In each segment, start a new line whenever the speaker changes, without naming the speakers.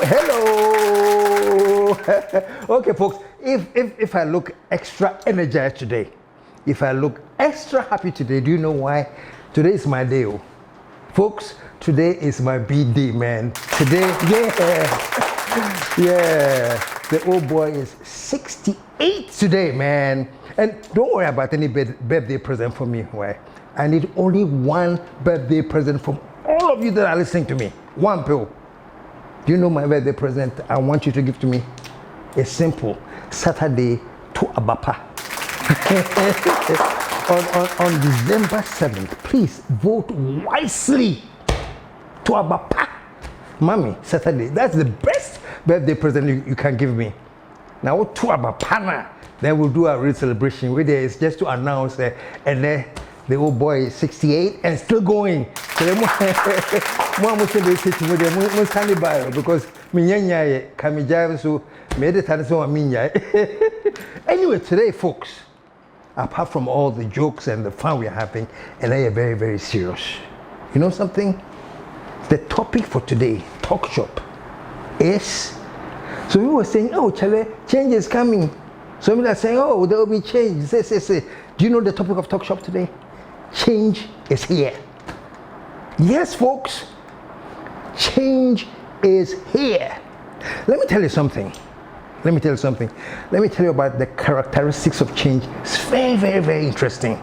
Hello. Okay, folks, if I look extra energized today, if I look extra happy today, do you know why? Today is my day, oh. Folks, today is my birthday, man. Today, yeah, the old boy is 68 today, man. And don't worry about any birthday present for me. Why? I need only one birthday present from all of you that are listening to me. One pill. Do you know my birthday present I want you to give to me? It's simple. Saturday to Abapa. on December 7th, please vote wisely to Abapa. Mommy, Saturday. That's the best birthday present you can give me. Now to Abapa, then we'll do a real celebration. Where there is just to announce and then the old boy is 68 and still going. So because anyway, today, folks, apart from all the jokes and the fun we're having, and they are very, very serious. You know something? The topic for today, Talk Shop, is, so we were saying, oh, Chale, change is coming. So we are saying, oh, there will be change. Say. Do you know the topic of Talk Shop today? Change is here. Yes, folks, change is here. Let me tell you something. Let me tell you about the characteristics of change. It's very, very, very interesting.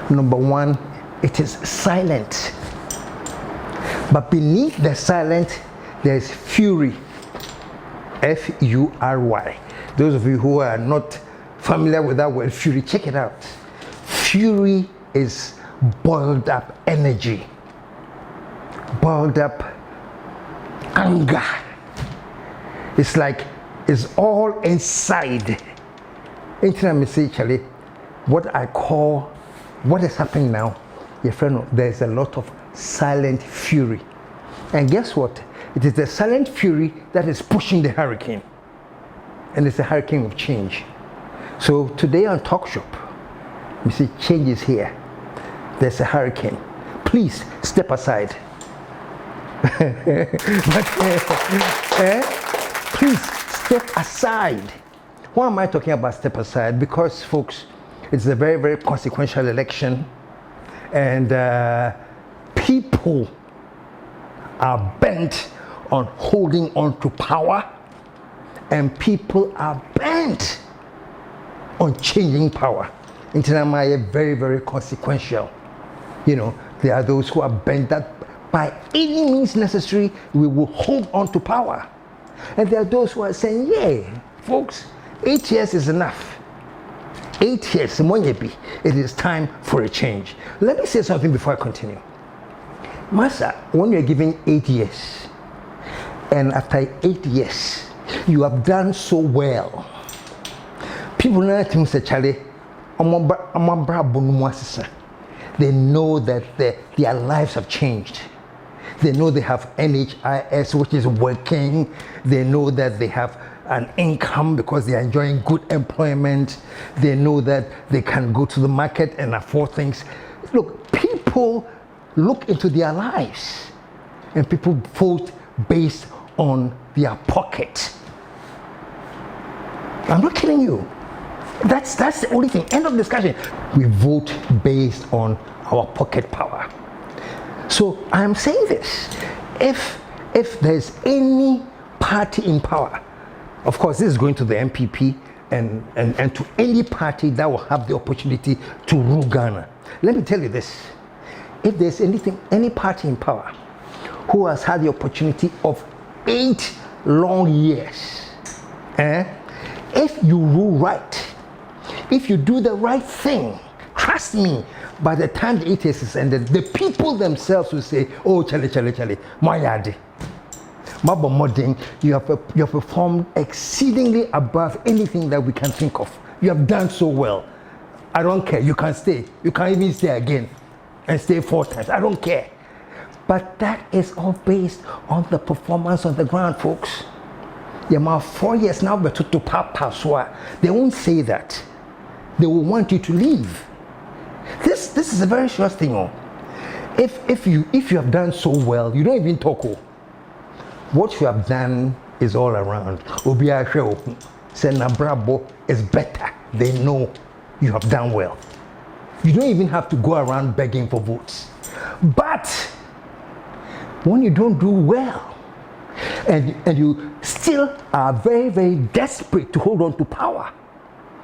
Number one, it is silent. But beneath the silent, there's fury. F-U-R-Y. Those of you who are not familiar with that word, fury, check it out. Fury is boiled up energy, boiled up anger. It's like it's all inside. Actually, what I call, what is happening now, your friend, there's a lot of silent fury. And guess what? It is the silent fury that is pushing the hurricane. And it's a hurricane of change. So today on Talk Shop, you see, change is here. There's a hurricane. Please step aside. Please step aside. Why am I talking about step aside? Because, folks, it's a very, very consequential election, and people are bent on holding on to power, and people are bent on changing power. Internamaya very, very consequential. You know, there are those who are bent that by any means necessary, we will hold on to power. And there are those who are saying, yeah, folks, 8 years is enough. 8 years, it is time for a change. Let me say something before I continue. Master, when you're giving 8 years, and after 8 years, you have done so well, people now think, say, Charlie, they know that their lives have changed. They know they have NHIS, which is working. They know that they have an income because they are enjoying good employment. They know that they can go to the market and afford things. Look, people look into their lives, and people vote based on their pocket. I'm not kidding you. That's the only thing. End of discussion. We vote based on our pocket power. So I'm saying this. If there's any party in power, of course this is going to the MPP and to any party that will have the opportunity to rule Ghana. Let me tell you this. If there's any party in power who has had the opportunity of 8 long years, if you rule right, if you do the right thing, trust me, by the time the 8 years is ended, the people themselves will say, oh, Charlie, Mayadi, Mabo Moding, you have performed exceedingly above anything that we can think of. You have done so well. I don't care. You can stay. You can even stay again and stay 4 times. I don't care. But that is all based on the performance on the ground, folks. You're about 4 years now, but to Papa Swa. They won't say that. They will want you to leave. This is a very serious thing. If you have done so well, you don't even talk. what you have done is all around. Obiya hwe say na brabo is better. They know you have done well. You don't even have to go around begging for votes. But when you don't do well, and you still are very, very desperate to hold on to power,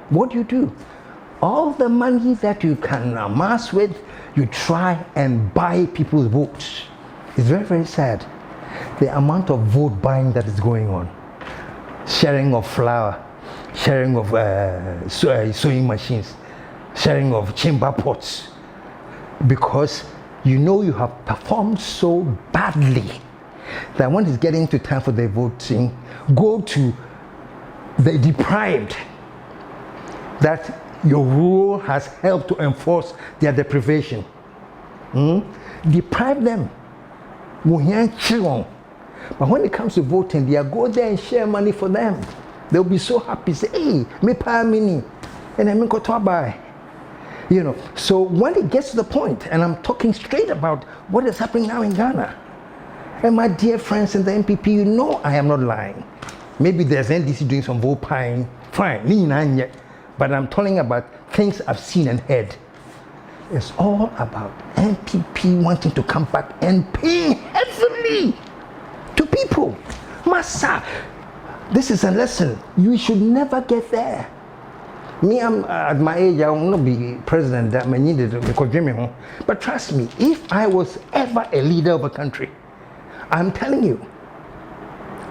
what do? All the money that you can amass with, you try and buy people's votes. It's very, very sad. The amount of vote buying that is going on. Sharing of flour, sharing of sewing machines, sharing of chamber pots, because you know you have performed so badly that when it's getting to time for the voting, go to the deprived, that your rule has helped to enforce their deprivation. Deprive them. But when it comes to voting, they go there and share money for them. They'll be so happy, say, hey, me pay mini, and then me go to buy. You know, so when it gets to the point, and I'm talking straight about what is happening now in Ghana, and my dear friends in the NPP, you know I am not lying. Maybe there's NDC doing some vote buying, fine, but I'm talking about things I've seen and heard. It's all about NPP wanting to come back and pay heavily to people. Massa, this is a lesson. You should never get there. Me, I'm at my age, I will not be president that may need it because Jimmy home. But trust me, if I was ever a leader of a country, I'm telling you,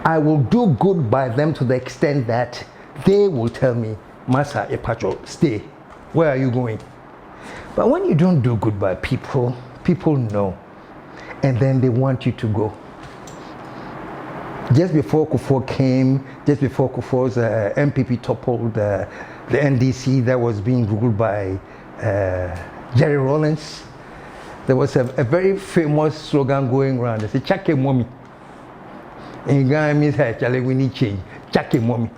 I will do good by them to the extent that they will tell me, Massa Epacho, stay. Where are you going? But when you don't do good by people, people know. And then they want you to go. Just before Kufuor came, just before Kufuor's MPP toppled the NDC that was being ruled by Jerry Rawlings, there was a very famous slogan going around. They said, Chake mommy. In Ghana means, hey, Charlie, we need change. Chake mommy.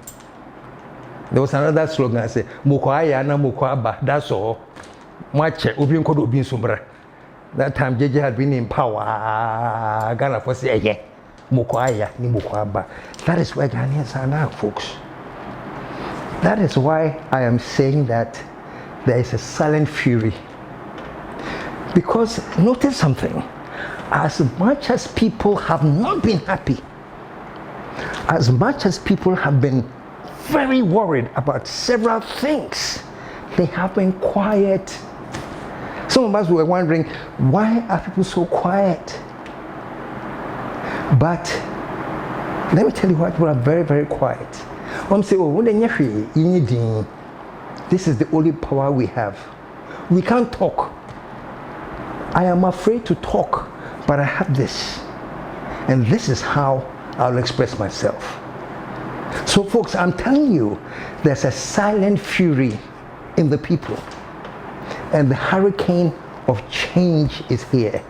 There was another slogan that said, Mukwaya na Mukwaba, that's all. Mwache, Ubin Kodo Ubin Sumbra. That time, JJ had been in power. Ghana for say, yeah. Mukwaya ni Mukwaba. That is where Ghanaians are now, folks. That is why I am saying that there is a silent fury. Because notice something. As much as people have not been happy, as much as people have been very worried about several things, they have been quiet. Some of us were wondering, why are people so quiet? But let me tell you why people are very, very quiet. One say, oh, this is the only power we have. We can't talk. I am afraid to talk, but I have this. And this is how I'll express myself. So folks, I'm telling you, there's a silent fury in the people. And the hurricane of change is here.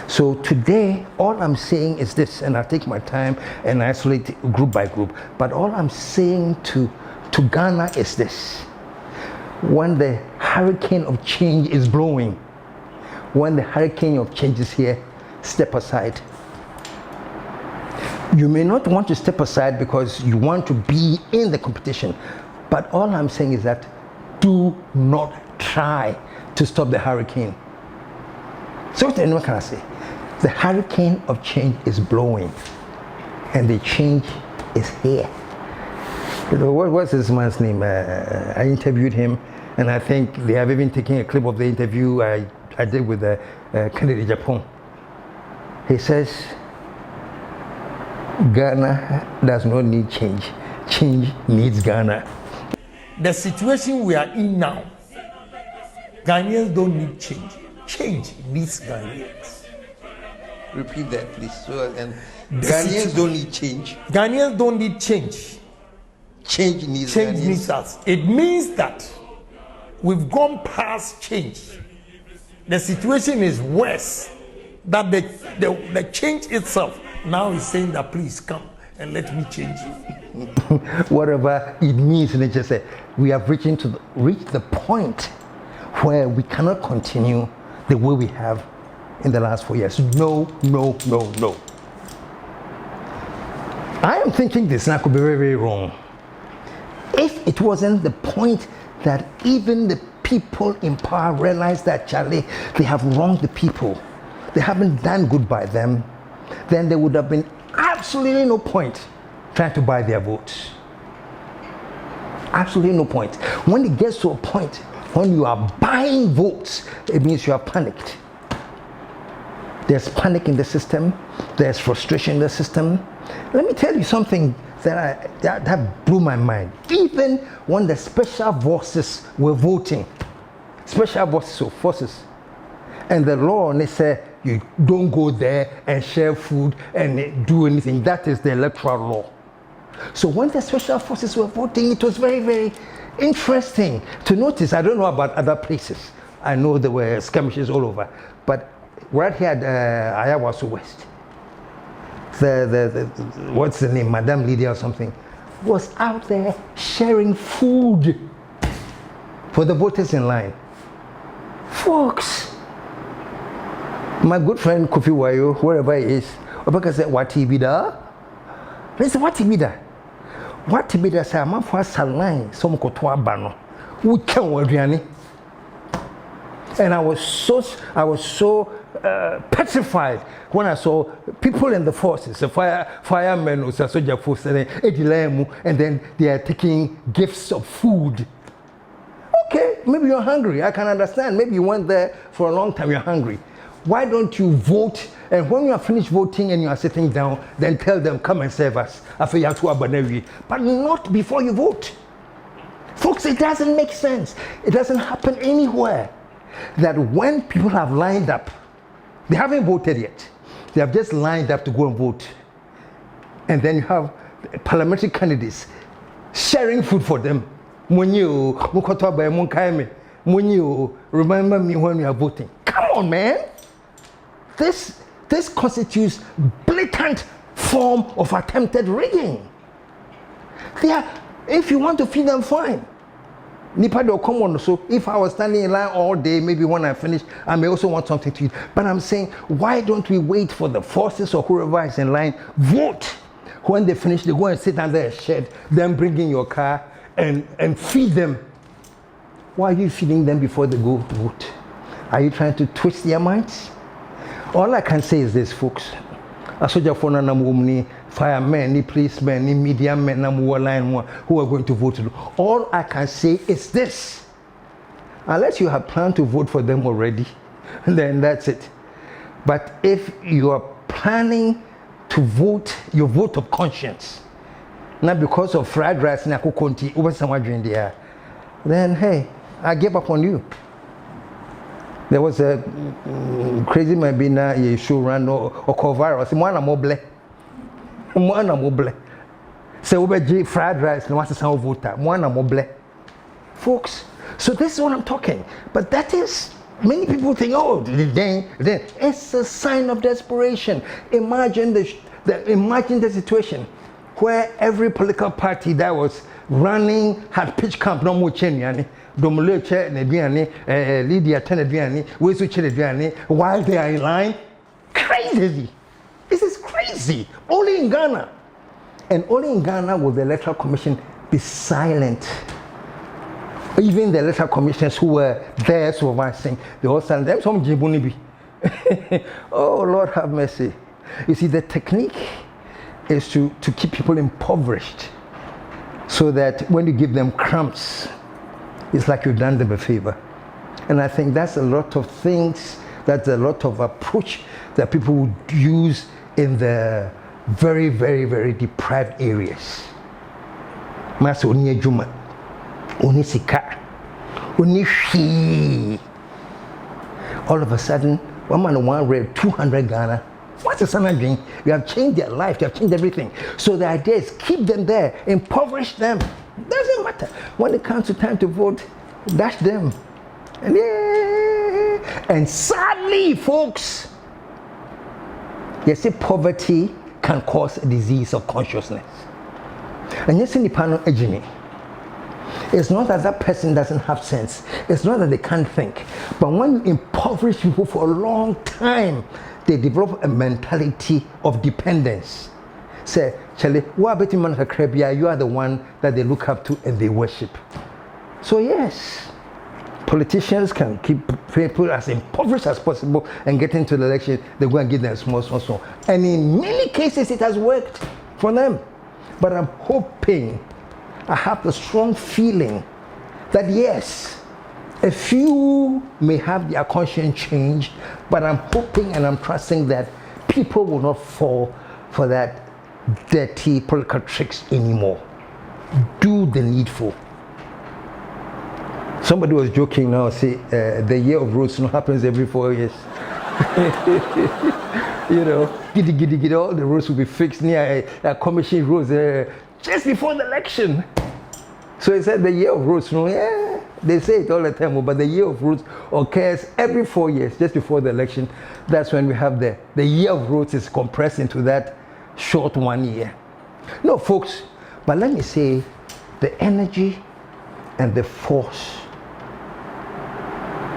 So today, all I'm saying is this, and I'll take my time and isolate group by group, but all I'm saying to Ghana is this. When the hurricane of change is blowing, when the hurricane of change is here, step aside. You may not want to step aside because you want to be in the competition, but all I'm saying is that do not try to stop the hurricane. So what anyone can say? The hurricane of change is blowing, and the change is here. You know, what's this man's name? I interviewed him, and I think they have even taken a clip of the interview I did with Kennedy Japan. He says, Ghana does not need change. Change needs Ghana.
The situation we are in now, Ghanaians don't need change. Change needs Ghanaians.
Repeat that, please. So, and Ghanaians don't need change.
Ghanaians don't need change.
Change needs
Change
Ghanaians.
needs us. It means that we've gone past change. The situation is worse. That the change itself now is saying that please come and let me change you.
Whatever it means, and just say we have reached the point where we cannot continue the way we have in the last 4 years. No, no, no, no. I am thinking this, and I could be very, very wrong. If it wasn't the point that even the people in power realize that, Charlie, they have wronged the people, they haven't done good by them, then there would have been absolutely no point trying to buy their votes. Absolutely no point. When it gets to a point when you are buying votes, it means you are panicked. There's panic in the system, there's frustration in the system. Let me tell you something that blew my mind. Even when the special forces were voting, special forces, and the law, and they say you don't go there and share food and do anything. That is the electoral law. So when the special forces were voting, it was very, very interesting to notice. I don't know about other places. I know there were skirmishes all over, but right here at Ayawaso West, the what's the name, Madame Lydia or something, was out there sharing food for the voters in line. Folks, my good friend Kofi Wayo, wherever he is, Obaka said, "What TV da?" They said, "What TV da? What TV da?" Say, "I'm for a line, some kotoa bano. We can't wadriani." And I was so petrified when I saw people in the forces, the firemen, soldier force, and then they are taking gifts of food. Okay, maybe you're hungry. I can understand. Maybe you went there for a long time. You're hungry. Why don't you vote? And when you are finished voting and you are sitting down, then tell them, "Come and serve us." But not before you vote. Folks, it doesn't make sense. It doesn't happen anywhere. That when people have lined up, they haven't voted yet. They have just lined up to go and vote. And then you have parliamentary candidates sharing food for them. Remember me when you are voting. Come on, man. This constitutes blatant form of attempted rigging. If you want to feed them, fine. Come on. So if I was standing in line all day, maybe when I finish, I may also want something to eat. But I'm saying, why don't we wait for the forces or whoever is in line, vote? When they finish, they go and sit under a shed, then bring in your car and feed them. Why are you feeding them before they go to vote? Are you trying to twist their minds? All I can say is this, folks. A soldier for Nanamumni, firemen, policemen, media men, who are going to vote. All I can say is this. Unless you have planned to vote for them already, then that's it. But if you are planning to vote your vote of conscience, not because of fried rice and akukonti over someone during the air, then hey, I give up on you. There was a crazy man being a show run or cover or someone mobile. So we fried rice no what's some voter. One mobile. Folks, so this is what I'm talking. But that is, many people think, oh, then it's a sign of desperation. Imagine the situation where every political party that was running had pitched camp no more change. Lydia while they are in line. Crazy. This is crazy. Only in Ghana. And only in Ghana will the Electoral Commission be silent. Even the Electoral Commissioners who were there supervising, they all silent. Them some Jibunibi. Oh, Lord have mercy. You see, the technique is to keep people impoverished so that when you give them crumbs, it's like you've done them a favor. And I think that's a lot of things, that's a lot of approach that people would use in the very, very, very deprived areas. Mas oni ejuma, oni sika, oni shi. All of a sudden, one man one read 200 Ghana. What's the son doing? You have changed their life, you have changed everything. So the idea is keep them there, impoverish them. Doesn't matter. When it comes to time to vote, dash them. And sadly, folks, you see, poverty can cause a disease of consciousness. And you see, it's not that that person doesn't have sense. It's not that they can't think. But when you impoverish people for a long time, they develop a mentality of dependence. say, Charlie, what about man you are the one that they look up to and they worship. So yes, politicians can keep people as impoverished as possible and get into the election, they go and give them small. And in many cases it has worked for them. But I'm hoping, I have the strong feeling that yes, a few may have their conscience changed, but I'm hoping and I'm trusting that people will not fall for that dirty political tricks anymore. Do the needful. Somebody was joking now, say the year of roads happens every 4 years. You know, giddy, all the roads will be fixed near a commission roads just before the election. So he said the year of roads, yeah, they say it all the time, but the year of roads occurs every 4 years, just before the election. That's when we have the year of roads is compressed into that short 1 year. No, folks, but let me say the energy and the force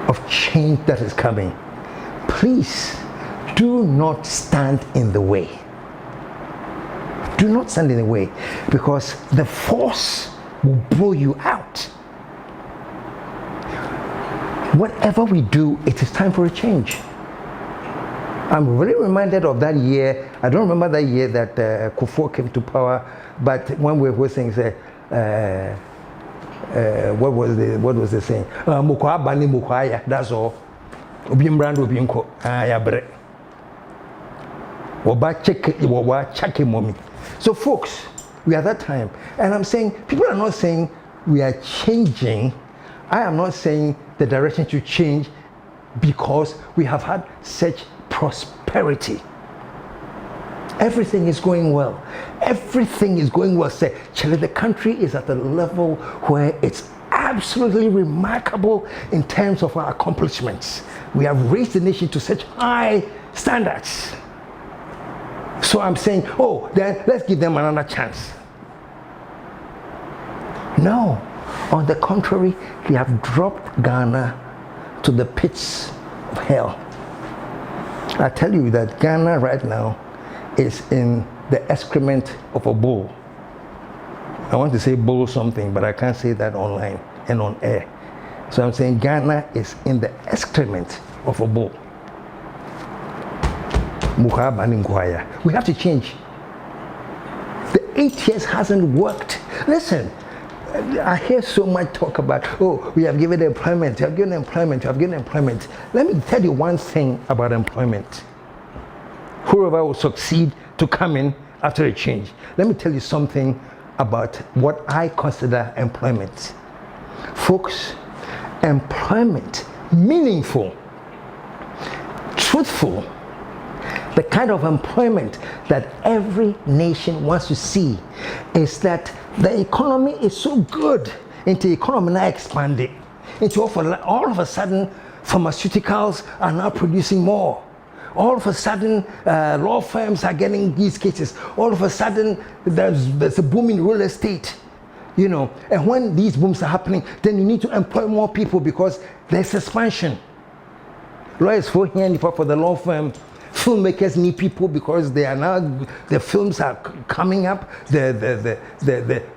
of change that is coming, please do not stand in the way. Do not stand in the way, because the force will blow you out. Whatever we do, it is time for a change. I'm really reminded of that year. I don't remember that year that Kufuor came to power, but when we were saying, what was the saying? Mukwa bani mukwaya. That's all. Obiimbrand obiinko. Yabre. Waba chake mommy. So folks, we are at that time, and I'm saying people are not saying we are changing. I am not saying the direction should change because we have had such prosperity. Everything is going well. Everything is going well. Say, Chile, the country is at a level where it's absolutely remarkable in terms of our accomplishments. We have raised the nation to such high standards. So I'm saying, oh, then let's give them another chance. No, on the contrary, we have dropped Ghana to the pits of hell. I tell you that Ghana right now is in the excrement of a bull. I want to say bull something, but I can't say that online and on air. So I'm saying Ghana is in the excrement of a bull. We have to change. The 8 years hasn't worked. Listen, I hear so much talk about, oh, we have given employment, we have given employment, we have given employment. Let me tell you one thing about employment. Whoever will succeed to come in after a change. Let me tell you something about what I consider employment. Folks, employment, meaningful, truthful, the kind of employment that every nation wants to see is that the economy is so good, into the economy now expanding, into all of a sudden pharmaceuticals are now producing more. All of a sudden law firms are getting these cases. All of a sudden there's a boom in real estate, you know. And when these booms are happening, then you need to employ more people because there's expansion. Lawyers for here and for the law firm. Filmmakers need people because they are now, the films are coming up. The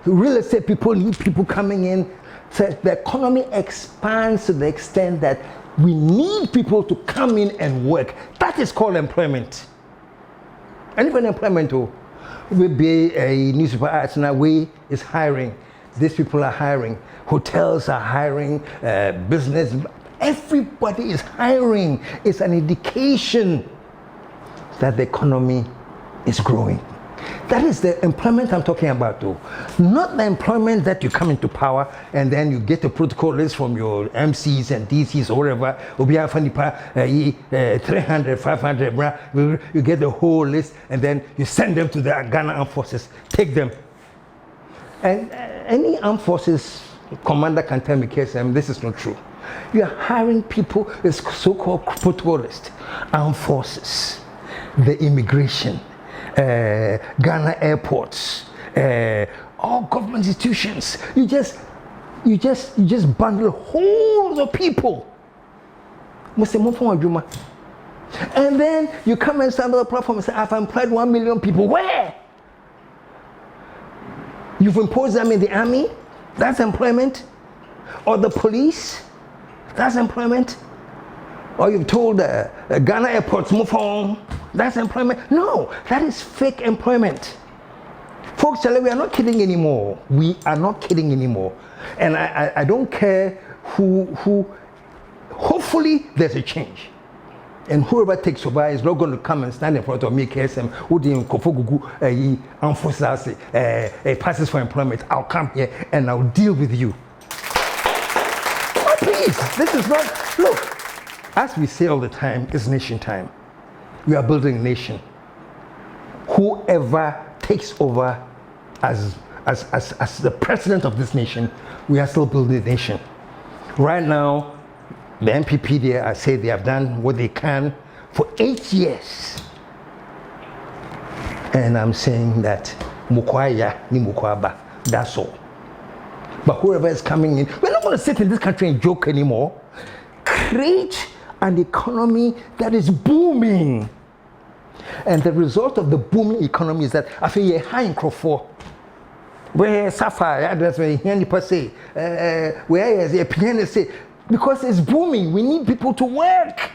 real estate people need people coming in. So the economy expands to the extent that we need people to come in and work. That is called employment. And even employment, will be a newspaper arts now way is hiring. These people are hiring. Hotels are hiring. Business. Everybody is hiring. It's an indication that the economy is growing. That is the employment I'm talking about, though. Not the employment that you come into power and then you get a protocol list from your MCs and DCs or whatever. 300, 500, you get the whole list and then you send them to the Ghana Armed Forces. Take them. And any Armed Forces commander can tell me, KSM, this is not true. You are hiring people, it's so-called protocol list. Armed Forces, the immigration, Ghana airports, all government institutions. You just bundle whole of people. And then you come and stand on the platform and say, I've employed 1 million people. Where? You've imposed them in the army, that's employment. Or the police, that's employment. Or you've told Ghana airports move on, that's employment. No, that is fake employment. Folks, we are not kidding anymore. We are not kidding anymore. And I don't care who, hopefully there's a change. And whoever takes over is not going to come and stand in front of me, KSM, who didn't passes for employment. I'll come here and I'll deal with you. Oh, please, this is not, look, as we say all the time, it's nation time. We are building a nation. Whoever takes over as the president of this nation, we are still building a nation. Right now, the MPP there, I say they have done what they can for 8 years. And I'm saying that Mukwaya ni Mukwaba, that's all. But whoever is coming in, we're not going to sit in this country and joke anymore. Create an economy that is booming. And the result of the booming economy is that I feel you're high in Crawford. Where Sapphire, that's where you say, where is the piano say, because it's booming, we need people to work.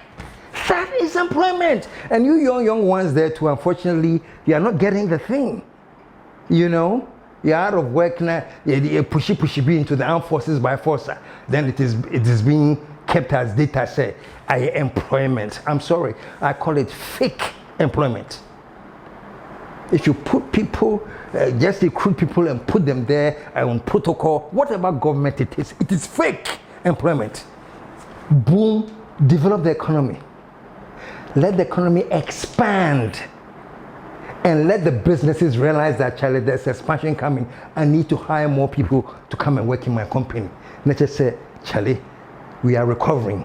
That is employment. And you young ones there too, unfortunately, you are not getting the thing. You know, you're out of work now, you pushy be into the armed forces by force. Then it is being kept as data say, employment. I'm sorry, I call it fake employment. If you put people, just recruit people and put them there on protocol, whatever government it is fake employment. Boom, develop the economy. Let the economy expand. And let the businesses realize that, Charlie, there's expansion coming. I need to hire more people to come and work in my company. Let's just say, Charlie, we are recovering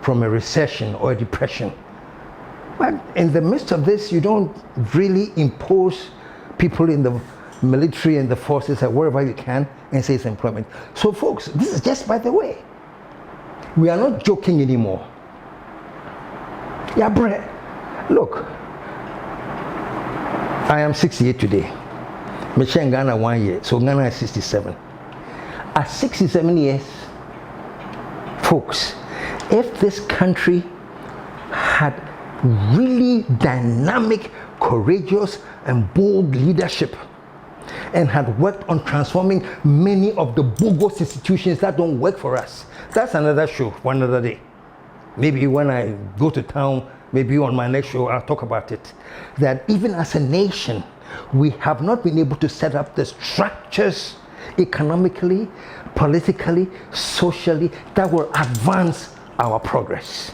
from a recession or a depression. But in the midst of this, you don't really impose people in the military and the forces or wherever you can and say it's employment. So folks, this is just by the way. We are not joking anymore. Yeah, Brett, look, I am 68 today. Michelle in Ghana 1 year, so Ghana is 67. At 67 years, folks, if this country had really dynamic, courageous, and bold leadership and had worked on transforming many of the bogus institutions that don't work for us. That's another show for another day. Maybe when I go to town, maybe on my next show, I'll talk about it. That even as a nation, we have not been able to set up the structures economically, politically, socially that will advance our progress.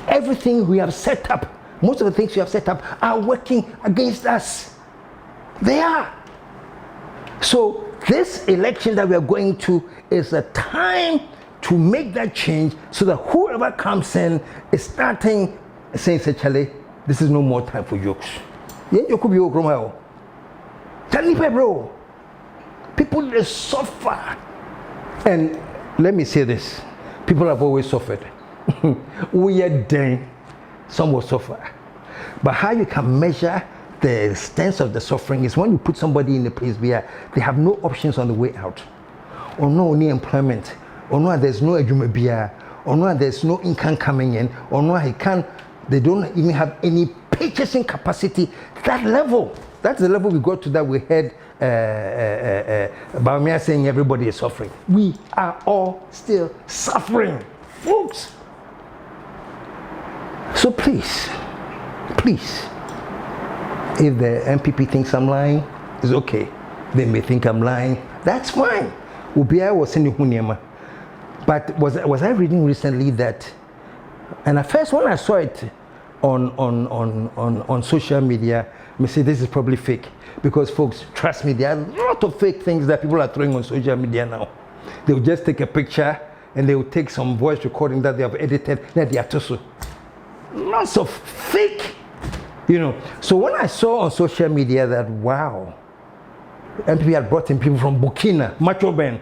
Everything we have set up, most of the things we have set up are working against us. They are. So this election that we are going to is a time to make that change so that whoever comes in is starting saying, Charlie, this is no more time for jokes. You could be bro. People they suffer. And let me say this, people have always suffered. We are dead, some will suffer. But how you can measure the extent of the suffering is when you put somebody in a place where they have no options on the way out, or no any employment, or no there's no edumabia, or no there's no income coming in, or no they don't even have any purchasing capacity. That level, that's the level we got to that we heard about me saying everybody is suffering. We are all still suffering, folks. So please, if the MPP thinks I'm lying, it's okay. They may think I'm lying. That's fine. Ubia was saying Huniama. But was I reading recently that, and at first when I saw it on social media, I say this is probably fake. Because folks, trust me, there are a lot of fake things that people are throwing on social media now. They will just take a picture and they will take some voice recording that they have edited, that they are tosu. Lots of fake, So when I saw on social media that, wow, MPP had brought in people from Burkina, Macho Ben,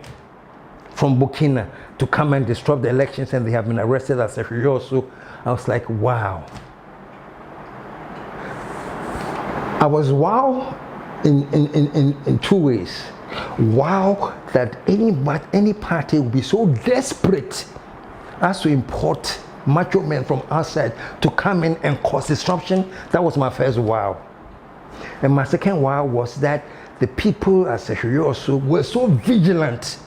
from Burkina to come and disrupt the elections, and they have been arrested as a so I was like, wow. I was wow in two ways. Wow, that any party will be so desperate as to import macho men from outside to come in and cause disruption. That was my first wow. And my second wow was that the people at Seshuyo also were so vigilant.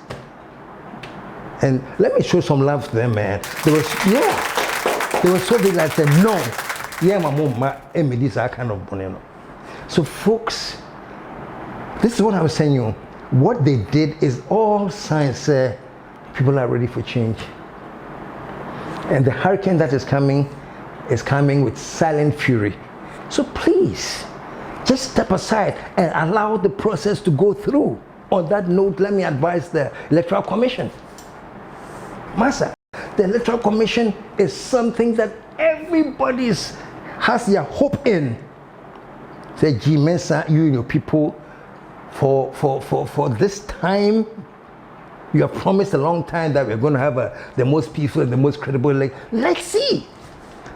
And let me show some love to them, man. They were so vigilant. Said no, yeah, my mom, my this are kind of boneno. So, folks, this is what I was saying you. What they did is all signs people are ready for change. And the hurricane that is coming with silent fury. So please, just step aside and allow the process to go through. On that note, let me advise the Electoral Commission. Master, the Electoral Commission is something that everybody has their hope in. Say, gee, Mensa, you and your people, for this time, you have promised a long time that we're going to have the most peaceful and the most credible election. Let's see.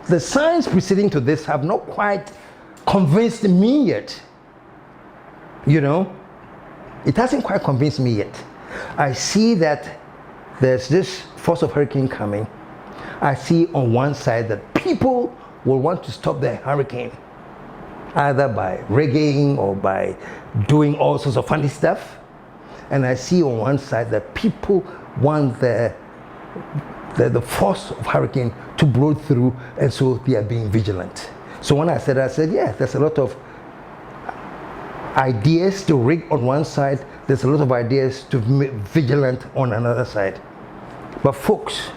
The signs preceding to this have not quite convinced me yet. You know, it hasn't quite convinced me yet. I see that there's this force of hurricane coming. I see on one side that people will want to stop the hurricane, either by reggaeing or by doing all sorts of funny stuff. And I see on one side that people want the force of hurricane to blow through, and so they are being vigilant. So when I said, yeah, there's a lot of ideas to rig on one side, there's a lot of ideas to be vigilant on another side. But folks,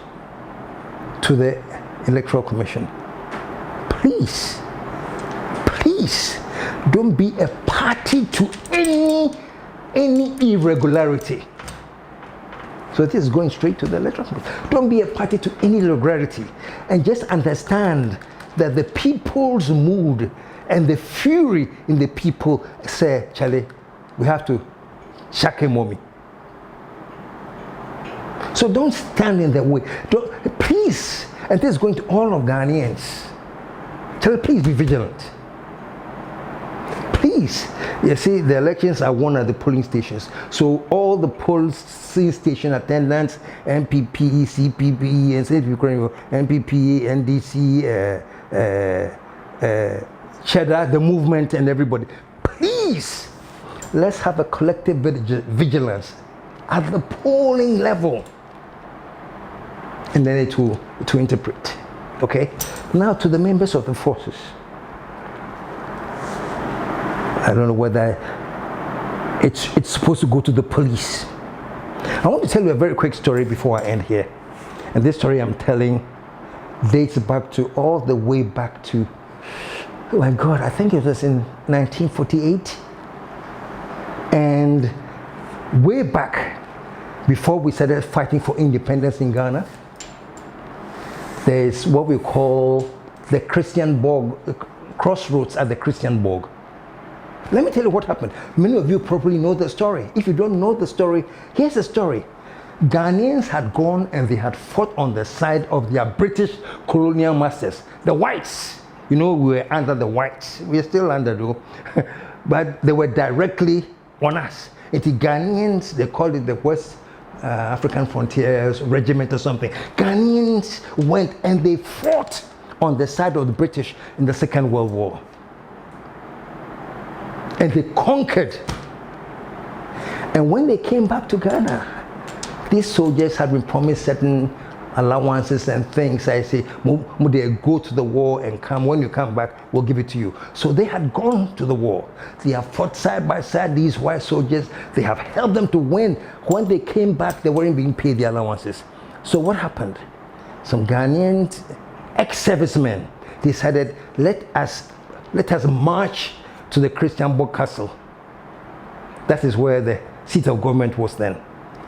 to the Electoral Commission, please, don't be a party to any irregularity. So this is going straight to the Electoral Commission. Don't be a party to any irregularity, and just understand that the people's mood and the fury in the people say, Charlie, we have to shake mommy. So don't stand in the way. Please, and this is going to all of Ghanaians. Charlie, please be vigilant. Please, you see, the elections are won at the polling stations. So all the polling station attendants, MPP, CPP, and NPP, NDC, Cheddar, the movement, and everybody. Please, let's have a collective vigilance at the polling level. And then it will interpret. Okay? Now to the members of the forces. I don't know whether it's supposed to go to the police. I want to tell you a very quick story before I end here. And this story I'm telling dates back to all the way back to, oh my God, I think it was in 1948. And way back, before we started fighting for independence in Ghana, there's what we call the Christian Borg, the crossroads at the Christian Borg. Let me tell you what happened. Many of you probably know the story. If you don't know the story, here's the story. Ghanaians had gone and they had fought on the side of their British colonial masters, the whites. You know, we were under the whites. We are still under though. But they were directly on us. The Ghanaians, they called it the West African Frontiers Regiment or something. Ghanaians went and they fought on the side of the British in the Second World War. And they conquered. And when they came back to Ghana, these soldiers had been promised certain allowances and things. I say, they go to the war and come. When you come back, we'll give it to you. So they had gone to the war. They have fought side by side, these white soldiers. They have helped them to win. When they came back, they weren't being paid the allowances. So what happened? Some Ghanaian ex-servicemen decided, let us march to the Christian Borg Castle. That is where the seat of government was then,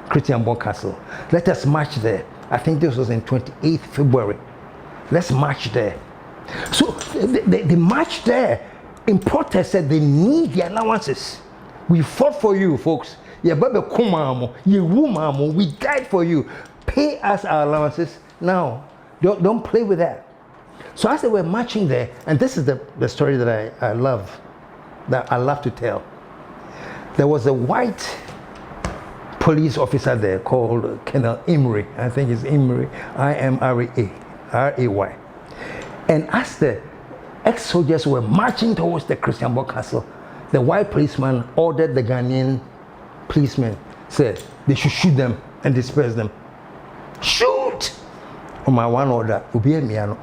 Christian Borg Castle. Let us march there. I think this was in 28th February. Let's march there. So they marched there. In protest, said they need the allowances. We fought for you, folks. We died for you. Pay us our allowances. Now, don't play with that. So as they were marching there, and this is the story that I love to tell. There was a white police officer there called Colonel Imrie. I think it's Imrie, I-M-R-E-A, R-A-Y. And as the ex-soldiers were marching towards the Christian Board Castle, the white policeman ordered the Ghanaian policemen, said they should shoot them and disperse them. Shoot! On my one order, Ubi and Miano.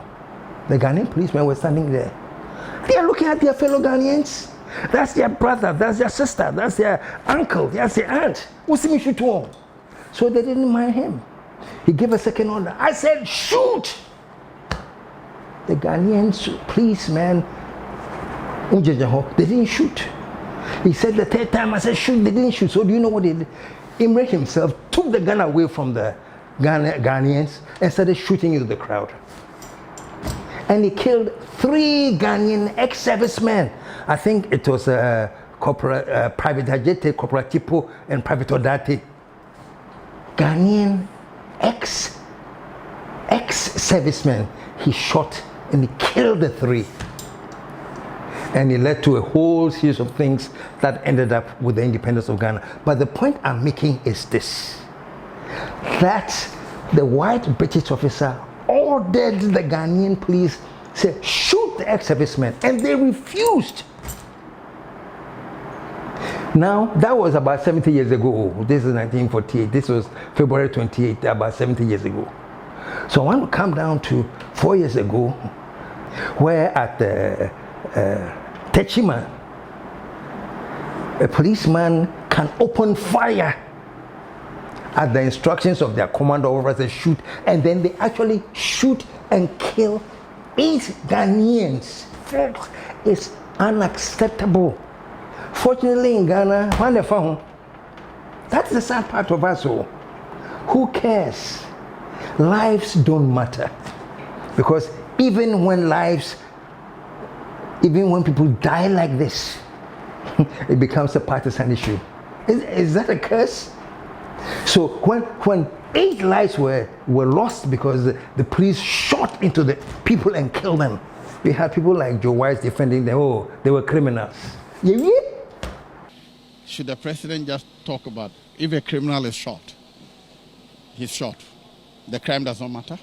The Ghanaian policemen were standing there. They are looking at their fellow Ghanaians. That's their brother, that's their sister, that's their uncle, that's their aunt. So they didn't mind him. He gave a second order. I said, shoot! The Ghanaian policemen, they didn't shoot. He said the third time, I said, shoot, they didn't shoot. So do you know what he did? Imre himself took the gun away from the Ghanaians and started shooting into the crowd. And he killed 3 Ghanaian ex-servicemen. I think it was Private Ajete, Corporatipo, and Private Odate. Ghanaian ex-servicemen. He shot and he killed the 3. And it led to a whole series of things that ended up with the independence of Ghana. But the point I'm making is this: that the white British officer ordered the Ghanaian police, said, shoot the ex-servicemen, and they refused. Now, that was about 70 years ago. This is 1948. This was February 28, about 70 years ago. So I want to come down to 4 years ago, where at the Techima, a policeman can open fire at the instructions of their commando officers, shoot, and then they actually shoot and kill 8 Ghanaians. Folks, it's unacceptable. Fortunately in Ghana, when they found, that's the sad part of us all. Who cares? Lives don't matter. Because even when people die like this, it becomes a partisan issue. Is that a curse? So when 8 lives were lost because the police shot into the people and killed them, we had people like Joe Wise defending them. Oh, they were criminals. Yeah.
Should the president just talk about if a criminal is shot, he's shot, the crime does not matter?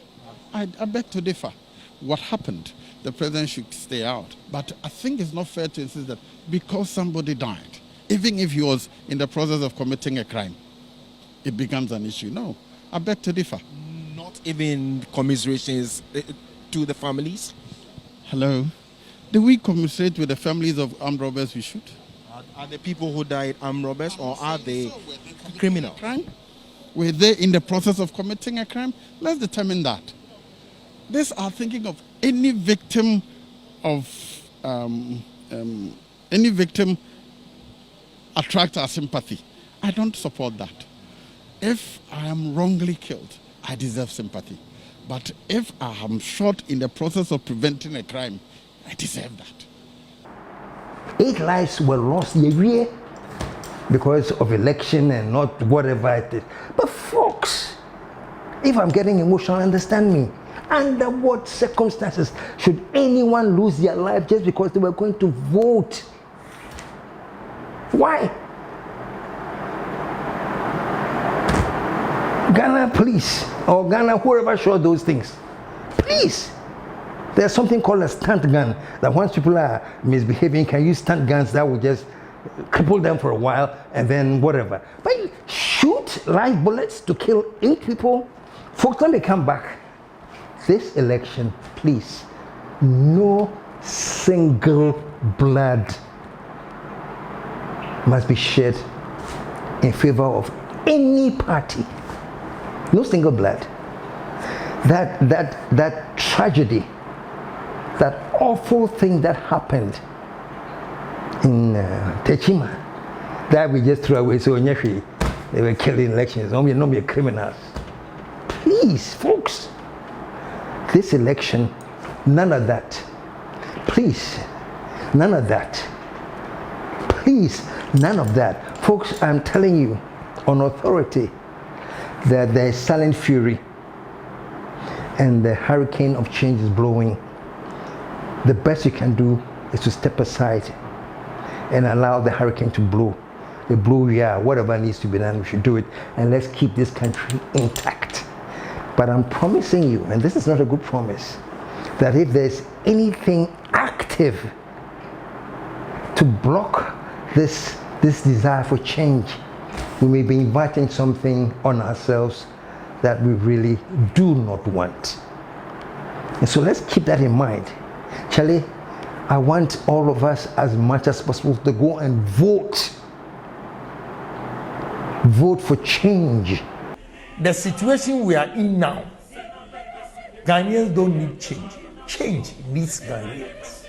I beg to differ. What happened? The president should stay out. But I think it's not fair to insist that because somebody died, even if he was in the process of committing a crime, it becomes an issue. No, I beg to differ.
Not even commiserations to the families?
Hello? Do we commiserate with the families of armed robbers we shoot?
Are the people who died armed robbers, or are they criminal?
Crime? Were they in the process of committing a crime? Let's determine that. These are thinking of any victim attracts our sympathy. I don't support that. If I am wrongly killed, I deserve sympathy. But if I am shot in the process of preventing a crime, I deserve that.
8 lives were lost a year because of election and not whatever it is. But folks, if I'm getting emotional, understand me. Under what circumstances should anyone lose their life just because they were going to vote? Why? Ghana police or Ghana whoever shot those things, please. There's something called a stunt gun that once people are misbehaving can use stunt guns that will just cripple them for a while and then whatever. But you shoot live bullets to kill 8 people. Folks, when they come back, this election, please, no single blood must be shed in favor of any party. No single blood. That tragedy, that awful thing that happened in Techima, that we just threw away. So they were killing elections. Don't be criminals. Please, folks, this election, none of that. Please, none of that. Please, none of that. Folks, I'm telling you on authority that there is silent fury and the hurricane of change is blowing. The best you can do is to step aside and allow the hurricane to blow. a blue year, whatever needs to be done, we should do it, and let's keep this country intact. But I'm promising you, and this is not a good promise, that if there's anything active to block this desire for change, we may be inviting something on ourselves that we really do not want. And so let's keep that in mind. Charlie, I want all of us as much as possible to go and vote. Vote for change.
The situation we are in now, Ghanaians don't need change. Change needs Ghanaians.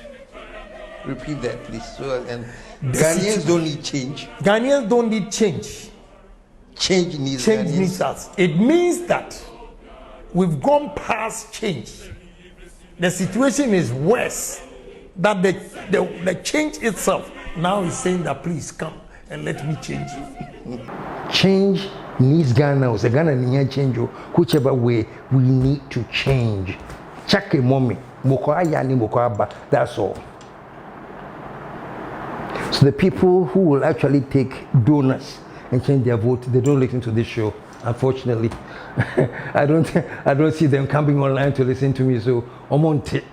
Repeat that, please. So, and Ghanaians don't need change.
Ghanaians don't need change.
Change needs
Change
Ghanaians.
needs us. It means that we've gone past change. The situation is worse. That the change itself now is saying that please come and let me change you.
Change needs Ghana. So Ghana needs change. Whichever way we need to change. Check a mommy. That's all. So the people who will actually take donuts and change their vote, they don't listen to this show. Unfortunately, I don't see them coming online to listen to me. So I'm on it.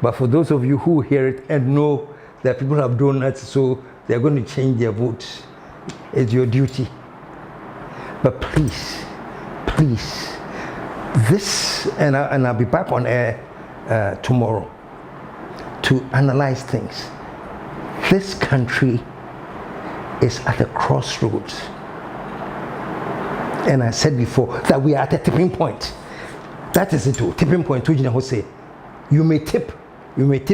But for those of you who hear it and know that people have donuts, so they're going to change their votes, it's your duty. But please, this, and I'll be back on air tomorrow to analyze things. This country is at a crossroads. And I said before that we are at a tipping point. That is it, tipping point. You may tip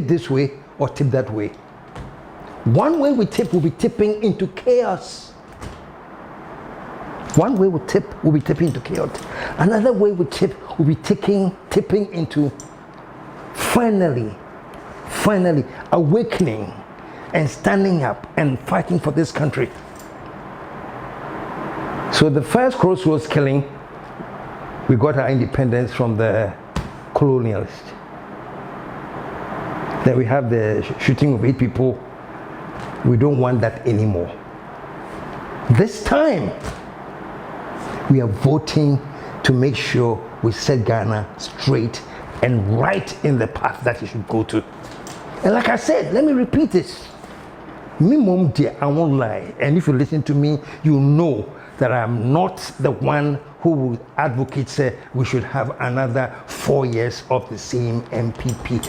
this way or tip that way. One way we tip will be tipping into chaos. One way we tip will be tipping into chaos. Another way we tip will be tipping into finally awakening and standing up and fighting for this country. So the first crossroads killing, we got our independence from the colonialists. Then we have the shooting of 8 people. We don't want that anymore. This time, we are voting to make sure we set Ghana straight and right in the path that it should go to. And like I said, let me repeat this. Me mom dear, I won't lie. And if you listen to me, you know that I'm not the one who will advocate say we should have another 4 years of the same MPP.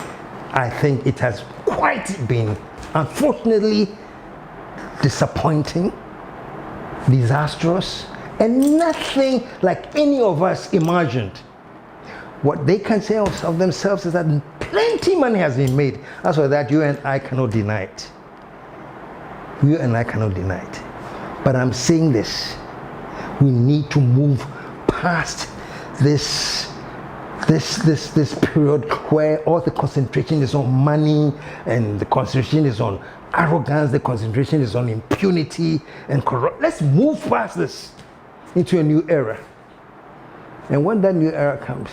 I think it has quite been, unfortunately, disappointing, disastrous, and nothing like any of us imagined. What they can say of themselves is that plenty money has been made. As for that, you and I cannot deny it. You and I cannot deny it. But I'm saying this, we need to move past this period where all the concentration is on money and the concentration is on arrogance, the concentration is on impunity and corruption. Let's move past this into a new era. And when that new era comes,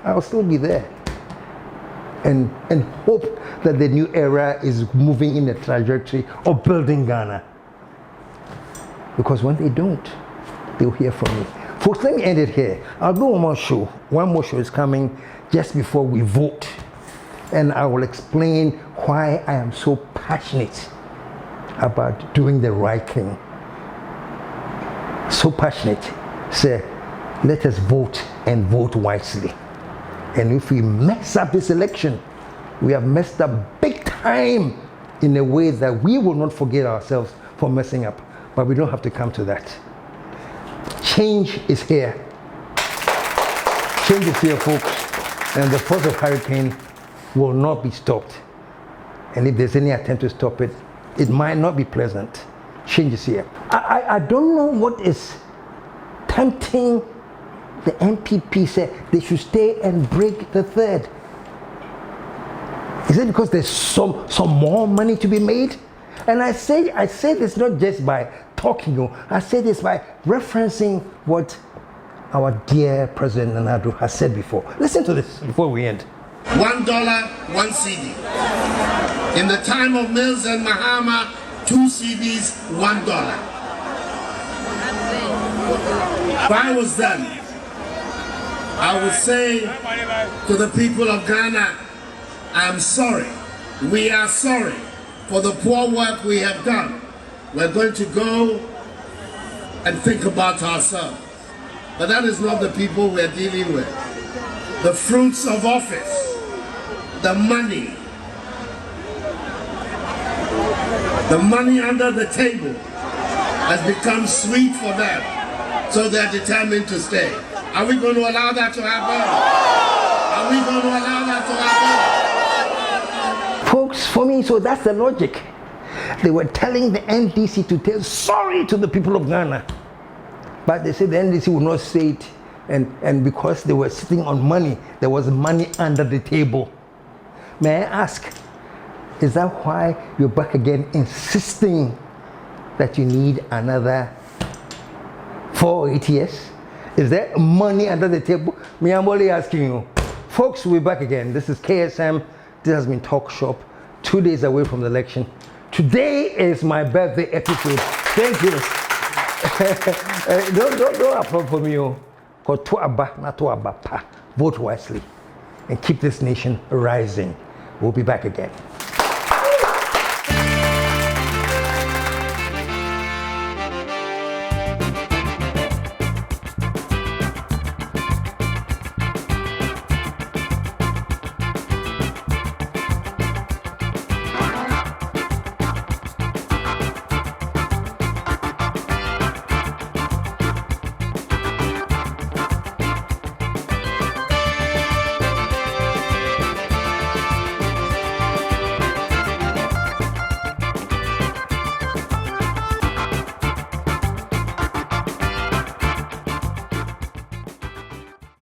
I'll still be there and hope that the new era is moving in the trajectory of building Ghana. Because when they don't, they'll hear from me. Folks, let me end it here. I'll do one more show. One more show is coming just before we vote. And I will explain why I am so passionate about doing the right thing. So passionate. Say, let us vote and vote wisely. And if we mess up this election, we have messed up big time in a way that we will not forget ourselves for messing up. But we don't have to come to that. Change is here. Change is here, folks. And the force of hurricane will not be stopped. And if there's any attempt to stop it, it might not be pleasant. Change is here. I don't know what is tempting the MPP say they should stay and break the third. Is it because there's some more money to be made? And I say this not just by talking, I say this by referencing what our dear President Nana has said before. Listen to this before we end.
$1, 1 CD. In the time of Mills and Mahama, 2 CDs, $1. If I was them, I would say to the people of Ghana, I'm sorry. We are sorry for the poor work we have done. We're going to go and think about ourselves. But that is not the people we're dealing with. The fruits of office, the money under the table has become sweet for them, so they're determined to stay. Are we going to allow that to happen? Are we going to allow that to happen?
Folks, for me, so that's the logic. They were telling the NDC to tell sorry to the people of Ghana. But they said the NDC would not say it. And because they were sitting on money, there was money under the table. May I ask, is that why you're back again insisting that you need another 4 or 8 years? Is there money under the table? Me, I'm only asking you. Folks, we're back again. This is KSM. This has been Talk Shop, 2 days away from the election. Today is my birthday episode. Thank you. Don't applaud for me. Vote wisely and keep this nation rising. We'll be back again.